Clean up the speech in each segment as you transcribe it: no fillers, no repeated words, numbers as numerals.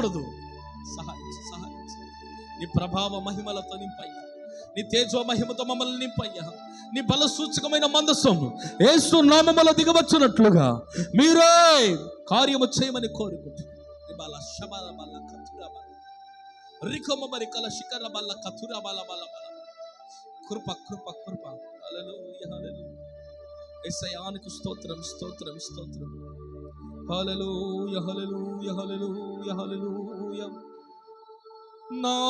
ఆరిపోకూడదు. సహాయం నీ ప్రభావ మహిమలతో నింపయ్యా, నీ తేజో మహిమతో మమ్మల్ని నింపయ్యా. నీ బల సూచకమైన మందసం యేసు నామములో దిగవచ్చునట్లుగా మీరే కార్యము చేయమని కోరుకుంటున్నాను. కృప కృప కృప. హల్లెలూయా హల్లెలూయా. యేసయ్యానికి స్తోత్రం స్తోత్రం స్తోత్రం. హల్లెలూయా హల్లెలూయా హల్లెలూయా హల్లెలూయా. నా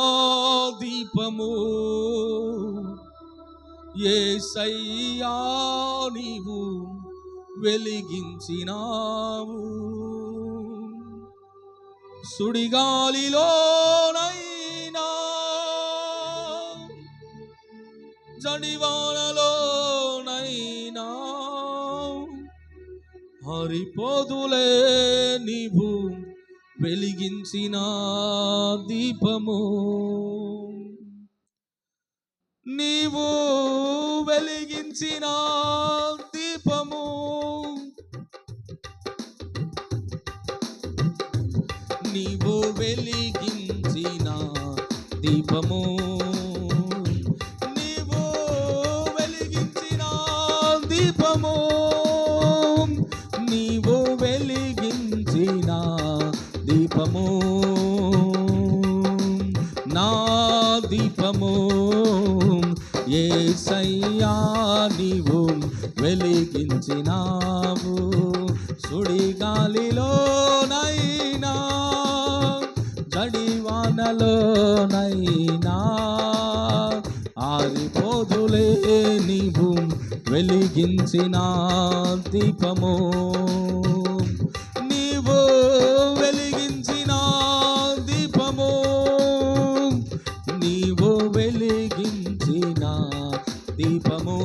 దీపము యేసయ్యా నీవు వెలిగించినావు, సుడిగాలిలోనైనా జడివానలోనైనా ఆరిపోదులే నీవు వెలిగించిన దీపము. నీవు వెలిగించిన దీపము, నీవు వెలిగించిన దీపము, నీవు వెలిగించిన దీపము, నీవు వెలిగించిన దీపము, నా దీపము యేసయ్యా నీవు వెలిగించినావు, సుడిగాలిలోనైనా జడివానలోనైనా ఆరిపోదులే నీవు వెలిగించిన దీపము. నీవు వెలిగించిన దీపము, నీవు వెలిగించిన దీపము,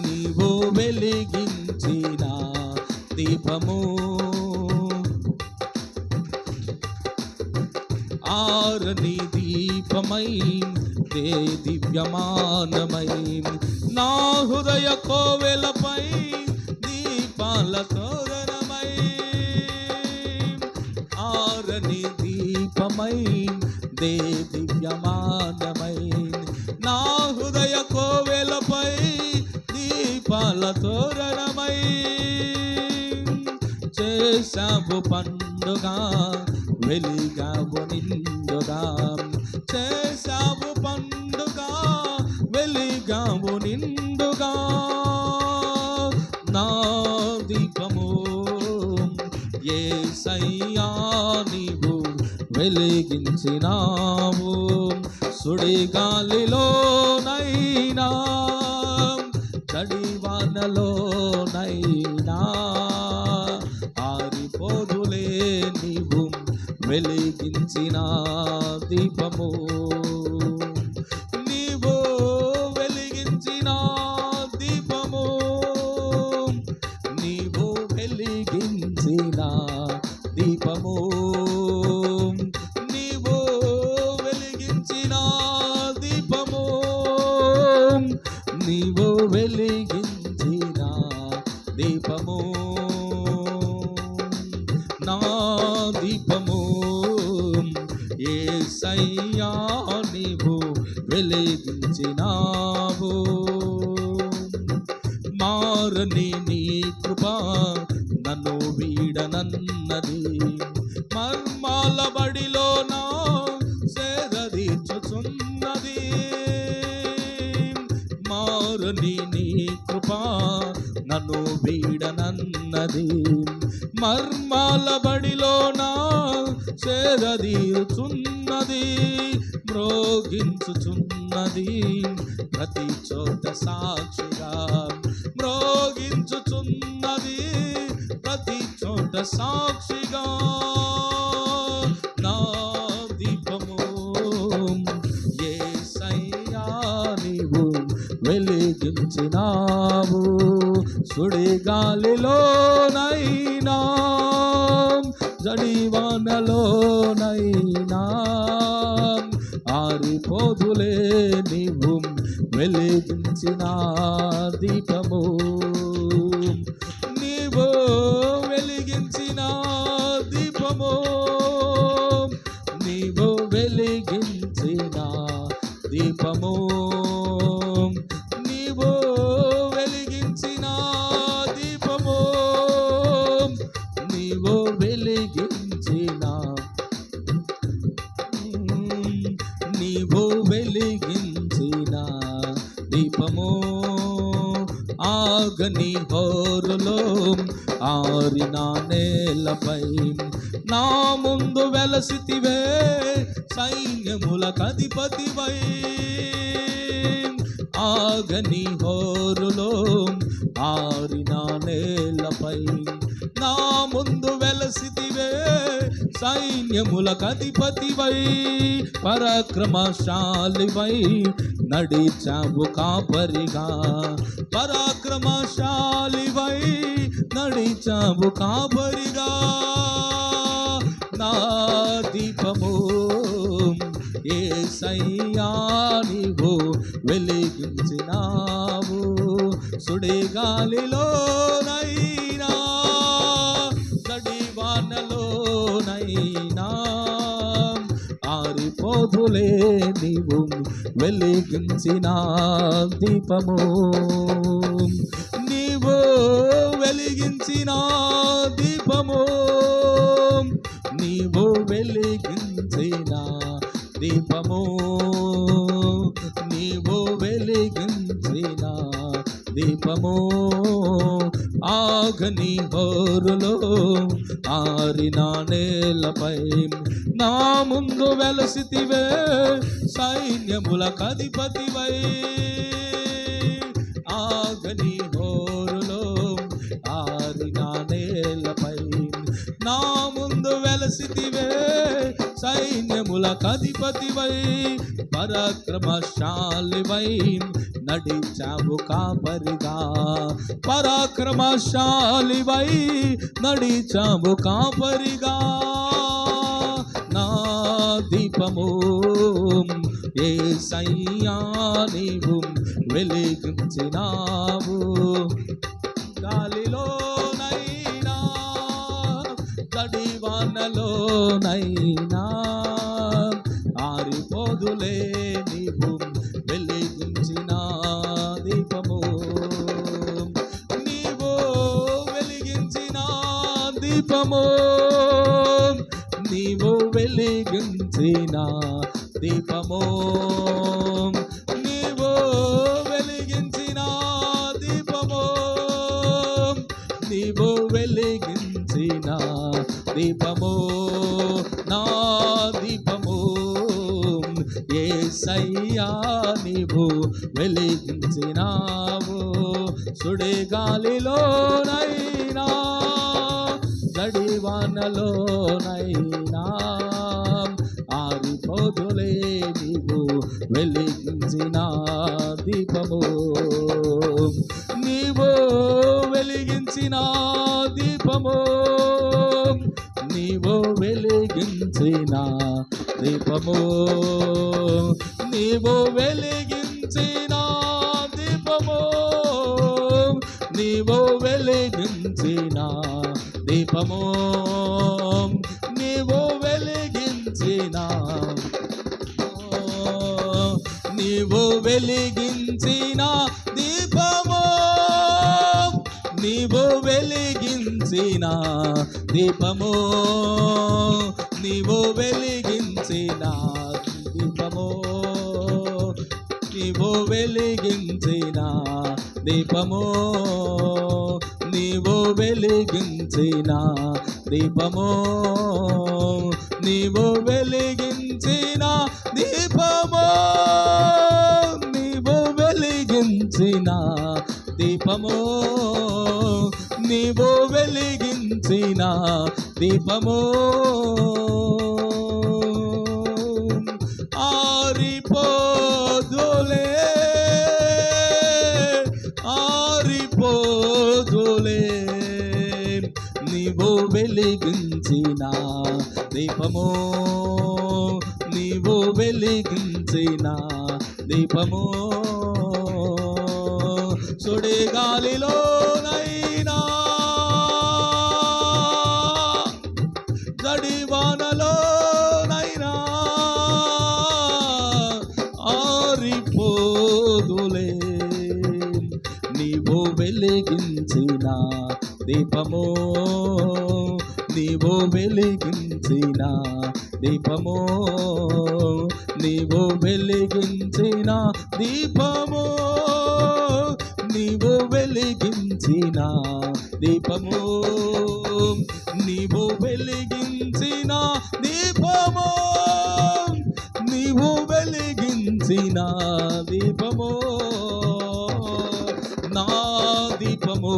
నీవు వెలిగించిన దీపము. ఆరని దీపమై దే దివ్యమానమై నా హృదయ కోవెలపై దీపాల తోరణమై, ఆరని దీపమై దే దివ్యమానమై నా హృదయ కోవెలపై దీపాల తోరణమై, చేశావు పండుగ వెలిగావు నిండుగా, చేశావు పండుగ వెలిగావు నిండుగా, నా దీపము యేసయ్యా నీవు వెలిగించినావు, సుడిగాలిలోనైనా జడివానలోనైనా ఆరిపోదులే నీవు వెలిగించిన దీపము. నీవు వెలిగించిన దీపము, నీవు వెలిగించిన దీపము, నీవు వెలిగించిన దీపము, నీవు వెలిగించిన దీపము, నా దీపము యేసయ్యా నీవు వెలిగించినావు. మారని నీ కృప నన్ను వీడనన్నది, మర్మాల బడిలో నా సేదీర్చుచున్నది. మారని నీ కృప నన్ను వీడనన్నది, మర్మాల బడిలో నా సేదీర్చున్నది. మ్రోగించుచున్నది ప్రతి చోట సాక్షిగా, మ్రోగించుచున్నది ప్రతి చోట సాక్షిగా, నా దీపము యేసయ్యా నీవు వెలిగించినావు, సుడిగాలిలోనైనా జడివానలోనైనా ఆరిపోదులే నీవు వెలిగించిన దీపము. నీవు వెలిగించిన దీపము, వెలిగించిన నీవు వెలిగించిన దీపము ఆగని హోరులో ఆరిన నేలపై నా ముందు వెలసితివే సైన్యములకధిపతివై ఆగని హోరులో ఆరిన నేలపై నా ముందు వెలసితివే సైన్యములకధిపతివై పరాక్రమశాలివై నడిచావు కాపరిగా పరాక్రమశాలివై నడిచావు కాపరిగా నా దీపము యేసయ్యా నీవు వెలిగించినావు సుడిగాలిలోనైనా జడివానలోనైనా ఆరిపోదులే నీవు వెలిగించిన దీపము నీవు వెలిగించిన దీపము నీవు వెలిగించిన దీపము నీవు వెలిగించిన దీపము ఆగని హోరులో ఆరిన నేలపై నా ముందు వెలసితివే సైన్యములకధిపతివై ఆగని హోరులో ఆరిన నేలపై నా ముందు వెలసితివే సైన్యములకధిపతివై పరాక్రమశాలివై నడిచావు కాపరిగా పరాక్రమశాలివై నడిచావు కాపరిగా నా దీపము యేసయ్యా నీవు వెలిగించినావు గాలిలోనైనా జడివానలోనైనా ఆరిపోదులే నీవు వెలిగించిన దీపము నీవు వెలిగించిన దీపము నీవు వెలిగించిన దీపము నీవు వెలిగించిన దీపము నీవు వెలిగించిన దీపము నా దీపము యేసయ్యా నీవు వెలిగించినావు సుడిగాలిలోనైనా జడివానలోనైనా ఆరిపోదులే నీవు వెలిగించిన దీపము నీవు వెలిగించిన దీపము నీవు వెలిగించిన దీపము నీవు వెలిగించిన దీపము నీవు వెలిగించిన దీపము నీవు వెలిగించిన నీవు వెలిగించిన దీపము నీవు వెలిగించిన దీపము నీవు వెలిగించిన దీపము నీవు వెలిగించిన దీపము నీవు వెలిగించిన దీపము నీవు వెలిగించిన దీపము నీవు వెలిగించిన దీపము నీవు వెలిగించిన దీపము ఆరిపోదులే ఆరిపోదులే నీవు వెలిగించిన దీపము నీవు వెలిగించిన దీపము సుడిగాలిలోనైనా జడివానలోనైనా ఆరిపోదులే నీవు వెలిగించిన దీపము నీవు వెలిగించిన దీపము, నీవు వెలిగించిన దీపము, నీవు వెలిగించిన దీపము, నీవు వెలిగించిన దీపము, నీవు వెలిగించిన దీపము, నా దీపము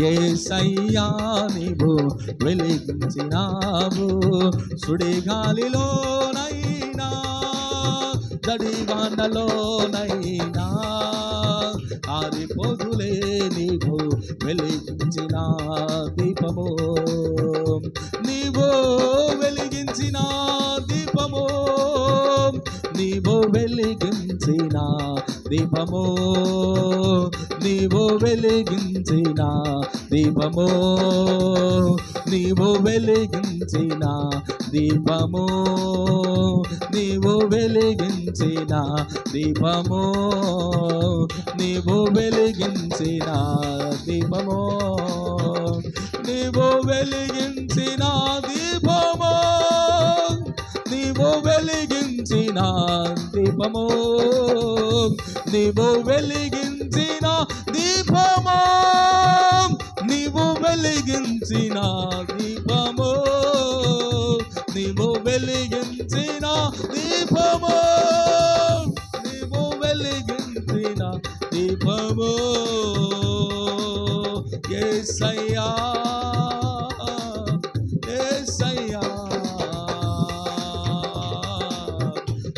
యేసయ్యా నీవు వెలిగించినావు. సుడిగాలిలోనైనా జడివానలోనైనా ఆరిపోదులే నీవు వెలిగించిన దీపము, నీవు వెలిగించిన దీపము, నీవు వెలిగించిన దీపము, నీవు వెలిగించిన దీపము, నీవు వెలిగించిన దీపము, నీవు వెలిగించిన దీపము, నీవు వెలిగించిన దీపము, నీవు వెలిగించిన దీపము, నీవు వెలిగించిన దీపము, నీవు వెలిగించిన దీపము, నీవు వెలిగించిన దీపము, నీవు వెలిగించిన దీపము, నీవు వెలిగించిన దీపము, యేసయ్యా యేసయ్యా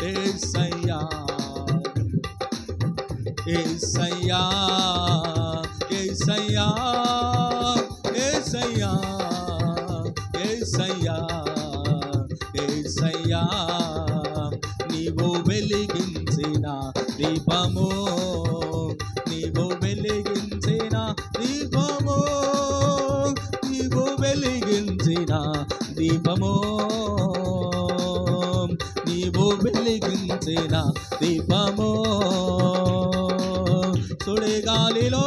యేసయ్యా యేసయ్యా యేసయ్యా యేసయ్యా యేసయ్యా యేసయ్యా నీవు వెలిగించిన దీపము, నీవు వెలిగించిన దీపము, నీవు వెలిగించిన దీపము, నీవు వెలిగించిన దీపము, సుడిగాలిలో